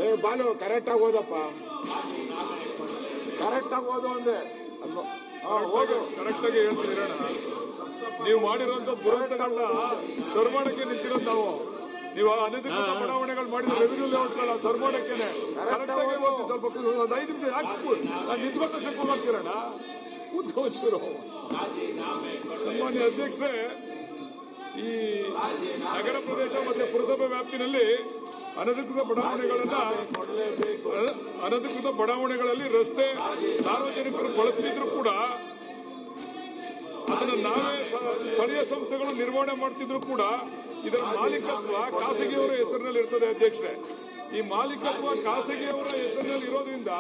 ಏ ಬಾಲು ಕರೆಕ್ಟ್ ಆಗಿ ಓದಪ್ಪ, ಕರೆಕ್ಟ್ ಆಗಿ ಓದು ಅಂದೆ. ಓದು ಕರೆಕ್ಟ್ ಆಗಿ ಹೇಳ್ತಿದ್ದೀರಣ್ಣ. ನೀವು ಮಾಡಿರುವಂತ ದುರಂತಗಳನ್ನ ಸರ್ಮಾಡಕ್ಕೆ ನಿಂತಿರೋದು ನಾವು. ನೀವು ಅನಧಿಕೃತ ಬಡಾವಣೆಗಳು ಮಾಡಿದ ರೆವಿನ್ಯೂ ಲೇಔಟ್ಗಳ ಸರ್ಮಾಡಕ್ಕೇನೆ ಕರೆಕ್ಟ್ ಆಗಿ ಸ್ವಲ್ಪ 5 ನಿಮಿಷ ಯಾಕೆ ನಿಂತ್ಕೊಂಡ ತಕ್ಷಣ ಕೂಗಾಗ್ತೀರಣ್ಣ. ಕೂತ್ಕೊಂಡ್ರು ಸನ್ಮಾನ್ಯ ಅಧ್ಯಕ್ಷರೇ, ಈ ನಗರ ಪ್ರದೇಶ ಮತ್ತೆ ಪುರಸಭೆ ವ್ಯಾಪ್ತಿನಲ್ಲಿ ಅನಧಿಕೃತ ಬಡಾವಣೆಗಳಲ್ಲಿ ರಸ್ತೆ ಸಾರ್ವಜನಿಕರು ಬಳಸ್ತಿದ್ರು ಕೂಡ ಅದನ್ನು ನಾವೇ ಸ್ಥಳೀಯ ಸಂಸ್ಥೆಗಳು ನಿರ್ವಹಣೆ ಮಾಡ್ತಿದ್ರು ಕೂಡ ಇದರ ಮಾಲೀಕತ್ವ ಖಾಸಗಿಯವರ ಹೆಸರಿನಲ್ಲಿ ಇರ್ತದೆ ಅಧ್ಯಕ್ಷರೇ. ಈ ಮಾಲೀಕತ್ವ ಖಾಸಗಿಯವರ ಹೆಸರಿನಲ್ಲಿ ಇರೋದ್ರಿಂದ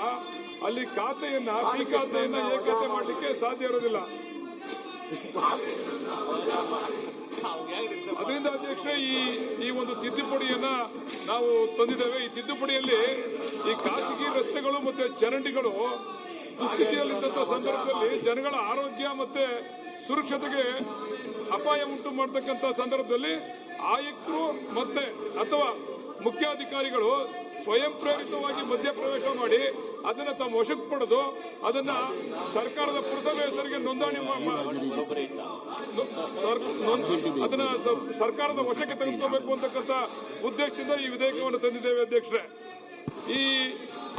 ಅಲ್ಲಿ ಖಾತೆಯನ್ನ ಏಕತೆ ಮಾಡಲಿಕ್ಕೆ ಸಾಧ್ಯ ಇರೋದಿಲ್ಲ. ಅದರಿಂದ ಅಧ್ಯಕ್ಷರೇ ಈ ಒಂದು ತಿದ್ದುಪಡಿಯನ್ನ ನಾವು ತಂದಿದ್ದೇವೆ. ಈ ತಿದ್ದುಪಡಿಯಲ್ಲಿ ಈ ಖಾಸಗಿ ರಸ್ತೆಗಳು ಮತ್ತೆ ಚರಂಡಿಗಳು ದುಸ್ಥಿತಿಯಲ್ಲಿದ್ದಂತಹ ಸಂದರ್ಭದಲ್ಲಿ ಜನಗಳ ಆರೋಗ್ಯ ಮತ್ತೆ ಸುರಕ್ಷತೆಗೆ ಅಪಾಯ ಉಂಟು ಮಾಡತಕ್ಕಂಥ ಸಂದರ್ಭದಲ್ಲಿ ಆಯುಕ್ತರು ಮತ್ತೆ ಅಥವಾ ಮುಖ್ಯಾಧಿಕಾರಿಗಳು ಸ್ವಯಂ ಪ್ರೇರಿತವಾಗಿ ಮಧ್ಯಪ್ರವೇಶ ಮಾಡಿ ಅದನ್ನ ತಮ್ಮ ವಶಕ್ಕೆ ಪಡೆದು ಅದನ್ನ ಸರ್ಕಾರದ ಪುರಸಭೆ ಹೆಸರಿಗೆ ನೋಂದಣಿ ಅದನ್ನ ಸರ್ಕಾರದ ವಶಕ್ಕೆ ತೆಗೆದುಕೋಬೇಕು ಅಂತಕ್ಕಂಥ ಉದ್ದೇಶದಿಂದ ಈ ವಿಧೇಯಕವನ್ನು ತಂದಿದ್ದೇವೆ ಅಧ್ಯಕ್ಷರೇ.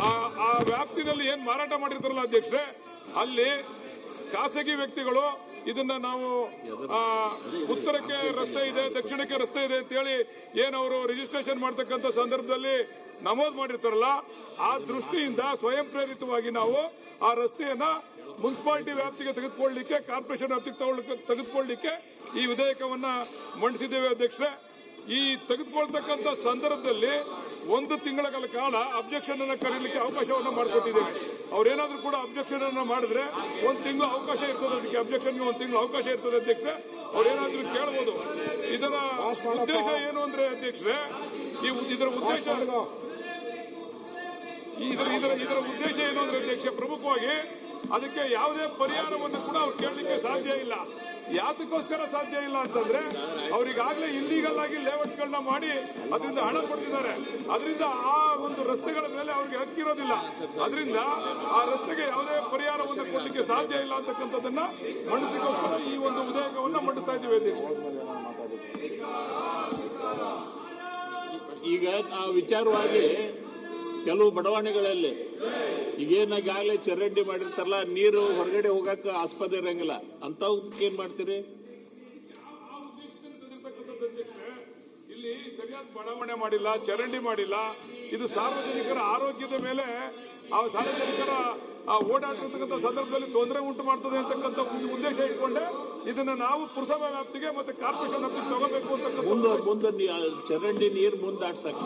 ಆ ವ್ಯಾಪ್ತಿನಲ್ಲಿ ಏನ್ ಮಾರಾಟ ಮಾಡಿರ್ತಾರಲ್ಲ ಅಧ್ಯಕ್ಷರೇ, ಅಲ್ಲಿ ಖಾಸಗಿ ವ್ಯಕ್ತಿಗಳು ಇದನ್ನ ನಾವು ಉತ್ತರಕ್ಕೆ ರಸ್ತೆ ಇದೆ, ದಕ್ಷಿಣಕ್ಕೆ ರಸ್ತೆ ಇದೆ ಅಂತ ಹೇಳಿ ಏನವರು ರಿಜಿಸ್ಟ್ರೇಷನ್ ಮಾಡತಕ್ಕಂಥ ಸಂದರ್ಭದಲ್ಲಿ ನಮೂದು ಮಾಡಿರ್ತಾರಲ್ಲ, ಆ ದೃಷ್ಟಿಯಿಂದ ಸ್ವಯಂ ಪ್ರೇರಿತವಾಗಿ ನಾವು ಆ ರಸ್ತೆಯನ್ನ ಮುನ್ಸಿಪಾಲಿಟಿ ವ್ಯಾಪ್ತಿಗೆ ತೆಗೆದುಕೊಳ್ಳಲಿಕ್ಕೆ, ಕಾರ್ಪೊರೇಷನ್ ವ್ಯಾಪ್ತಿಗೆ ತೆಗೆದುಕೊಳ್ಳಲಿಕ್ಕೆ ಈ ವಿಧೇಯಕವನ್ನ ಮಂಡಿಸಿದ್ದೇವೆ ಅಧ್ಯಕ್ಷರೇ. ಈ ತೆಗೆದುಕೊಳ್ತಕ್ಕಂಥ ಸಂದರ್ಭದಲ್ಲಿ 1 ತಿಂಗಳ ಕಾಲ ಅಬ್ಜೆಕ್ಷನ್ ಅನ್ನು ಕರೀಲಿಕ್ಕೆ ಅವಕಾಶವನ್ನು ಮಾಡಿಕೊಟ್ಟಿದ್ದೇವೆ. ಅವ್ರೇನಾದ್ರೂ ಕೂಡ ಅಬ್ಜೆಕ್ಷನ್ ಅನ್ನು ಮಾಡಿದ್ರೆ 1 ತಿಂಗಳು ಅವಕಾಶ ಇರ್ತದೆ, ಅದಕ್ಕೆ ಅಬ್ಜೆಕ್ಷನ್ಗೆ 1 ತಿಂಗಳು ಅವಕಾಶ ಇರ್ತದೆ ಅಧ್ಯಕ್ಷರೇ. ಅವ್ರೇನಾದ್ರೂ ಕೇಳಬಹುದು. ಇದರ ಉದ್ದೇಶ ಏನು ಅಂದ್ರೆ ಅಧ್ಯಕ್ಷರೇ, ಇದರ ಉದ್ದೇಶ ಏನು ಅಂದ್ರೆ ಅಧ್ಯಕ್ಷ, ಪ್ರಮುಖವಾಗಿ ಅದಕ್ಕೆ ಯಾವುದೇ ಪರಿಹಾರವನ್ನು ಕೂಡ ಅವ್ರು ಕೇಳಲಿಕ್ಕೆ ಸಾಧ್ಯ ಇಲ್ಲ. ಯಾತಕ್ಕೋಸ್ಕರ ಸಾಧ್ಯ ಇಲ್ಲ ಅಂತಂದ್ರೆ ಅವರಿಗಾಗಲೇ ಇಲ್ಲೀಗಲ್ ಆಗಿ ಲೇಔಟ್ಸ್ ಗಳನ್ನ ಮಾಡಿ ಅದರಿಂದ ಹಣ ಪಡೆದಿದ್ದಾರೆ. ಅದರಿಂದ ಆ ಒಂದು ರಸ್ತೆಗಳ ಮೇಲೆ ಅವರಿಗೆ ಹಕ್ಕಿರೋದಿಲ್ಲ. ಅದರಿಂದ ಆ ರಸ್ತೆಗೆ ಯಾವುದೇ ಪರಿಹಾರವನ್ನು ಕೊಡಲಿಕ್ಕೆ ಸಾಧ್ಯ ಇಲ್ಲ ಅಂತಕ್ಕಂಥದ್ದನ್ನ ಮಂಡಿಸಲಿಕ್ಕೋಸ್ಕರ ಈ ಒಂದು ವಿಧೇಯಕವನ್ನ ಮಂಡಿಸ್ತಾ ಇದ್ದೀವಿ ಅಧ್ಯಕ್ಷ. ಈಗ ಆ ವಿಚಾರವಾಗಿ ಕೆಲವು ಬಡಾವಣೆಗಳಲ್ಲಿ ಈಗೇನಾಗಲೇ ಚರಂಡಿ ಮಾಡಿರ್ತಾರಲ್ಲ, ನೀರು ಹೊರಗಡೆ ಹೋಗಕ್ಕೆ ಆಸ್ಪದ ಇರಂಗಿಲ್ಲ, ಅಂತವಕ್ಕೆ ಏನ್ ಮಾಡ್ತೀರಿ? ಇಲ್ಲಿ ಸರಿಯಾದ ಬಡಾವಣೆ ಮಾಡಿಲ್ಲ, ಚರಂಡಿ ಮಾಡಿಲ್ಲ. ಇದು ಸಾರ್ವಜನಿಕರ ಆರೋಗ್ಯದ ಮೇಲೆ, ಆ ಸಾರ್ವಜನಿಕರ ಓಡಾಡ್ತಿರ್ತಕ್ಕಂಥ ಸಂದರ್ಭದಲ್ಲಿ ತೊಂದರೆ ಉಂಟು ಮಾಡ್ತದೆ ಅಂತಕ್ಕಂಥ ಉದ್ದೇಶ ಇಟ್ಕೊಂಡೆ ಇದನ್ನ ನಾವು ಪುರಸಭಾ ವ್ಯಾಪ್ತಿಗೆ ಮತ್ತೆ ಕಾರ್ಪೊರೇಷನ್ ವ್ಯಾಪ್ತಿಗೆ ತಗೋಬೇಕು ಅಂತಕ್ಕಂಥ ಚರಂಡಿ ನೀರು ಮುಂದಾಡ್ಸಕ್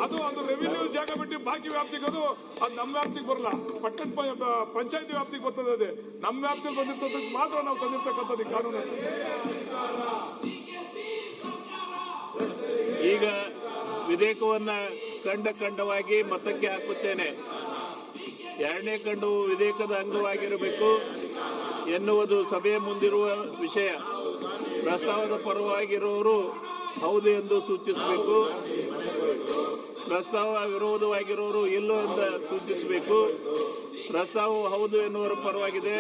ಅದು ರೆವಿನ್ಯೂ ಜಾಗ ಬಿಟ್ಟು ಬಾಕಿ ವ್ಯಾಪ್ತಿಗೆ ಅದು ನಮ್ಮ ವ್ಯಾಪ್ತಿಗೆ ಬರಲ್ಲ, ಪಟ್ಟಣ ಪಂಚಾಯತಿ ವ್ಯಾಪ್ತಿಗೆ ಬರ್ತದೆ. ಅದೇ ನಮ್ಮ ವ್ಯಾಪ್ತಿಯಲ್ಲಿ ಬಂದಿರ್ತದಕ್ಕೆ ಮಾತ್ರ ನಾವು ತಂದಿರ್ತಕ್ಕಂಥದ್ದು ಕಾನೂನು. ಈಗ ವಿಧೇಯಕವನ್ನ ಖಂಡವಾಗಿ ಮತಕ್ಕೆ ಹಾಕುತ್ತೇನೆ. 2ನೇ ಖಂಡವು ವಿಧೇಯಕದ ಅಂಗವಾಗಿರಬೇಕು ಎನ್ನುವುದು ಸಭೆಯ ಮುಂದಿರುವ ವಿಷಯ. ಪ್ರಸ್ತಾವದ ಪರವಾಗಿರುವವರು ಹೌದು ಎಂದು ಸೂಚಿಸಬೇಕು, ಪ್ರಸ್ತಾವ ವಿರೋಧವಾಗಿರುವವರು ಇಲ್ಲೋ ಎಂದು ಸೂಚಿಸಬೇಕು. ಪ್ರಸ್ತಾವವು ಹೌದು ಎನ್ನುವರ ಪರವಾಗಿದೆ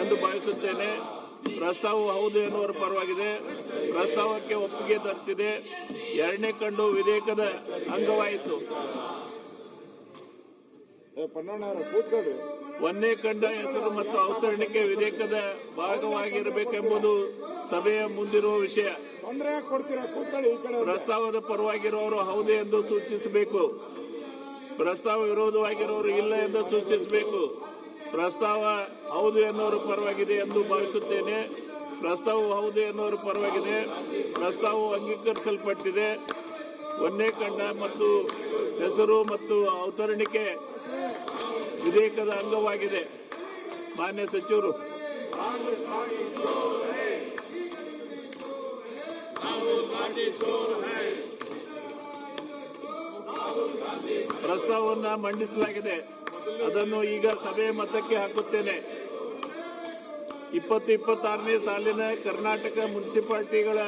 ಎಂದು ಭಾವಿಸುತ್ತೇನೆ. ಪ್ರಸ್ತಾವವು ಹೌದು ಎನ್ನುವರ ಪರವಾಗಿದೆ. ಪ್ರಸ್ತಾವಕ್ಕೆ ಒಪ್ಪಿಗೆ ದೊರೆತಿದೆ. 2ನೇ ಖಂಡವು ವಿಧೇಯಕದ ಅಂಗವಾಯಿತು. 1ನೇ ಖಂಡ ಹೆಸರು ಮತ್ತು ಅವತರಣಿಕೆ ವಿಧೇಯಕದ ಭಾಗವಾಗಿರಬೇಕೆಂಬುದು ಸಭೆಯ ಮುಂದಿರುವ ವಿಷಯ. ಪ್ರಸ್ತಾವದ ಪರವಾಗಿರುವವರು ಹೌದು ಎಂದು ಸೂಚಿಸಬೇಕು, ಪ್ರಸ್ತಾವ ವಿರೋಧವಾಗಿರುವವರು ಇಲ್ಲ ಎಂದು ಸೂಚಿಸಬೇಕು. ಪ್ರಸ್ತಾವ ಹೌದು ಎನ್ನುವರ ಪರವಾಗಿದೆ ಎಂದು ಭಾವಿಸುತ್ತೇನೆ. ಪ್ರಸ್ತಾವವು ಹೌದು ಎನ್ನುವರ ಪರವಾಗಿದೆ. ಪ್ರಸ್ತಾವವು ಅಂಗೀಕರಿಸಲ್ಪಟ್ಟಿದೆ. 1ನೇ ಖಂಡ ಮತ್ತು ಹೆಸರು ಮತ್ತು ಅವತರಣಿಕೆ ವಿಧೇಯಕದ ಅಂಗವಾಗಿದೆ. ಮಾನ್ಯ ಸಚಿವರು, ಪ್ರಸ್ತಾವವನ್ನು ಮಂಡಿಸಲಾಗಿದೆ. ಅದನ್ನು ಈಗ ಸಭೆಯ ಮತಕ್ಕೆ ಹಾಕುತ್ತೇನೆ. 2026ನೇ ಸಾಲಿನ ಕರ್ನಾಟಕ ಮುನ್ಸಿಪಾಲಿಟಿಗಳ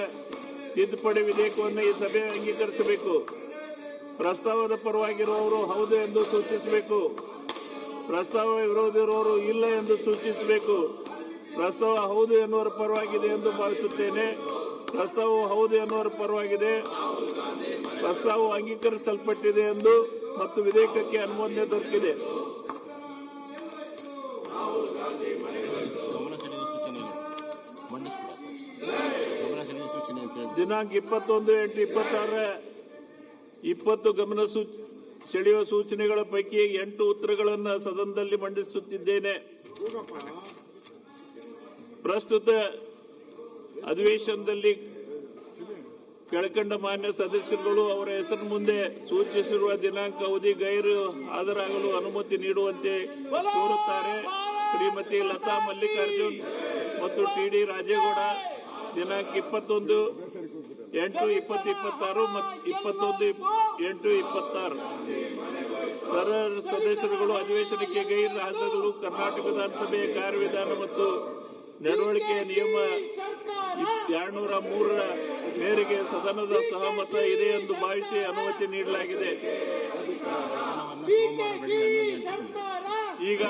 ತಿದ್ದುಪಡಿ ವಿಧೇಯಕವನ್ನು ಈ ಸಭೆ ಅಂಗೀಕರಿಸಬೇಕು. ಪ್ರಸ್ತಾವದ ಪರವಾಗಿರುವವರು ಹೌದು ಎಂದು ಸೂಚಿಸಬೇಕು. ಪ್ರಸ್ತಾವ ವಿರೋಧಿ ಇರುವವರು ಇಲ್ಲ ಎಂದು ಸೂಚಿಸಬೇಕು. ಪ್ರಸ್ತಾವ ಹೌದು ಎನ್ನುವರ ಪರವಾಗಿದೆ ಎಂದು ಭಾವಿಸುತ್ತೇನೆ. ಪ್ರಸ್ತಾವವು ಹೌದು ಎನ್ನುವರ ಪರವಾಗಿದೆ. ಪ್ರಸ್ತಾವವು ಅಂಗೀಕರಿಸಲ್ಪಟ್ಟಿದೆ ಎಂದು ಮತ್ತು ವಿಧೇಯಕಕ್ಕೆ ಅನುಮೋದನೆ ದೊರಕಿದೆ. ದಿನಾಂಕ 21/8/26 ಗಮನ ಸೆಳೆಯುವ ಸೂಚನೆಗಳ ಪೈಕಿ 8 ಉತ್ತರಗಳನ್ನು ಸದನದಲ್ಲಿ ಮಂಡಿಸುತ್ತಿದ್ದೇನೆ. ಪ್ರಸ್ತುತ ಅಧಿವೇಶನದಲ್ಲಿ ಕೆಳಕಂಡ ಮಾನ್ಯ ಸದಸ್ಯರುಗಳು ಅವರ ಹೆಸರು ಮುಂದೆ ಸೂಚಿಸಿರುವ ದಿನಾಂಕ ಅವಧಿ ಗೈರು ಹಾಜರಾಗಲು ಅನುಮತಿ ನೀಡುವಂತೆ ಕೋರುತ್ತಾರೆ. ಶ್ರೀಮತಿ ಲತಾ ಮಲ್ಲಿಕಾರ್ಜುನ್ ಮತ್ತು ಟಿ.ಡಿ. ರಾಜೇಗೌಡ ದಿನಾಂಕ 21/8/2026 ಮತ್ತು 21/8/26. ಸದಸ್ಯರುಗಳು ಅಧಿವೇಶನಕ್ಕೆ ಗೈರು ಹಾಜರಾಗಲು ಕರ್ನಾಟಕ ವಿಧಾನಸಭೆಯ ಕಾರ್ಯವಿಧಾನ ಮತ್ತು ನಡವಳಿಕೆಯ ನಿಯಮ 203 ಮೇರೆಗೆ ಸದನದ ಸಹಮತ ಇದೆ ಎಂದು ಭಾವಿಸಿ ಅನುಮತಿ ನೀಡಲಾಗಿದೆ. ಈಗ